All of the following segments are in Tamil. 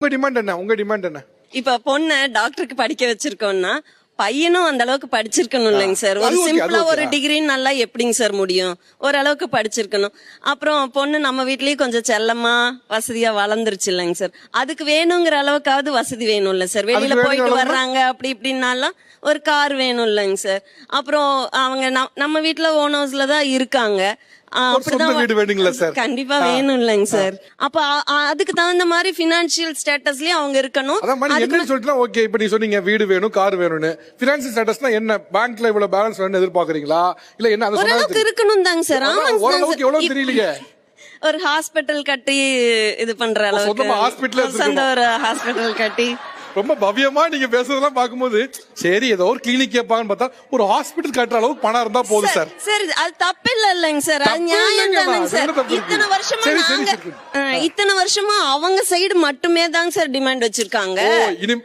உங்க டிமாண்ட் என்ன? உங்க டிமாண்ட் என்ன? இப்ப பொண்ண டாக்டருக்கு படிக்க வச்சிருக்கோம்னா பையனும் அந்த அளவுக்கு படிச்சிருக்கணும் இல்லைங்க சார். ஒரு சிம்பிளா ஒரு டிகிரி நல்லா எப்படிங்க சார் முடியும்? ஓரளவுக்கு படிச்சிருக்கணும். அப்புறம் பொண்ணு நம்ம வீட்லயே கொஞ்சம் செல்லமா வசதியா வளர்ந்துருச்சு இல்லைங்க சார். அதுக்கு வேணுங்கிற அளவுக்காவது வசதி வேணும் இல்ல சார். வெளியில போயிட்டு வர்றாங்க அப்படி இப்படின்னாலாம் ஒரு கார் வேணும் இல்லைங்க சார். அப்புறம் அவங்க நம்ம வீட்ல ஓன் ஹவுஸ்ல தான் இருக்காங்க. கண்டிப்பா வேணும் இல்லைங்க சார். அப்ப அதுக்கு தகுந்த மாதிரி பினான்சியல் ஸ்டேட்டஸ்லயும் அவங்க இருக்கணும். இப்ப நீ சொன்னீங்க வீடு வேணும் கார் வேணும்னு. பினான்சியல் ஸ்டேட்டஸ்னா என்ன? பேங்க்ல இவ்வளவு பேலன்ஸ் வேணும் எதிர்பார்க்கறீங்களா இல்ல என்ன? ஓரளவுக்கு இருக்கணும் தாங்க சார். ஓரளவுக்கு எவ்வளவு தெரியலையே. ஒரு ஹாஸ்பிட்டல் கட்டி இது பண்ற அளவுக்கு சொந்த ஒரு ஹாஸ்பிட்டல் கட்டி ரொம்ப பவ்யமா நீங்க பேசுறதெல்லாம் பாக்கும்போது சரி ஏதோ ஒரு கிளினிக் கேட்பாங்கன்னு பார்த்தா ஒரு ஹாஸ்பிட்டல் கட்டுற அளவுக்கு பணம் இருந்தா போதும் சார். சரி அது தப்பு இல்லைங்க சார். அது நியாயம் தானங்க சார். இத்தனை வருஷமா அவங்க சைடு மட்டுமே தாங்க சார் டிமாண்ட் வச்சிருக்காங்க.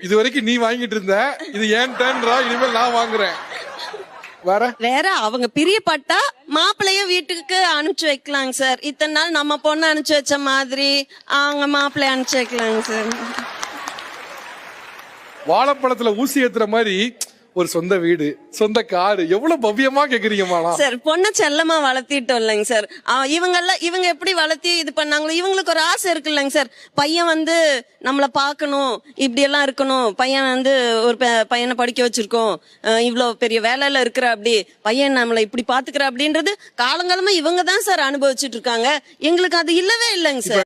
இது வரைக்கும் நீ வாங்கிட்டு இருந்த, இது ஏன் டர்ன்ரா, இனிமேல் நான் வாங்குறேன். வேற அவங்க பிரியப்பட்டா மாப்பிள்ளைய வீட்டுக்கு அனுப்பிச்சு வைக்கலாங்க சார். இத்தனை நாள் நம்ம பொண்ணு அனுப்பிச்சு வச்ச மாதிரி அவங்க மாப்பிள்ளைய அனுப்பிச்சு வைக்கலாங்க சார். வாழைப்பழத்துல ஊசி ஏத்துற மாதிரி ஒரு சொந்த வீடு சொந்த காரு எவ்வளவு பவ்யமா கேக்குறீங்க சார். பொண்ணை செல்லமா வளர்த்திட்டோம் இல்லைங்க சார். இவங்க எப்படி வளர்த்தி இது பண்ணாங்களோ இவங்களுக்கு ஒரு ஆசை இருக்கு இல்லைங்க சார். பையன் வந்து நம்மள பாக்கணும், இப்படி எல்லாம் இருக்கணும். பையன் வந்து ஒரு பையனை படிக்க வச்சிருக்கோம், இவ்வளவு பெரிய வேலையில இருக்கிற அப்படி பையன் நம்மள இப்படி பாத்துக்கிற அப்படின்றது காலங்காலமா இவங்க தான் சார் அனுபவிச்சுட்டு இருக்காங்க. எங்களுக்கு அது இல்லவே இல்லைங்க சார்.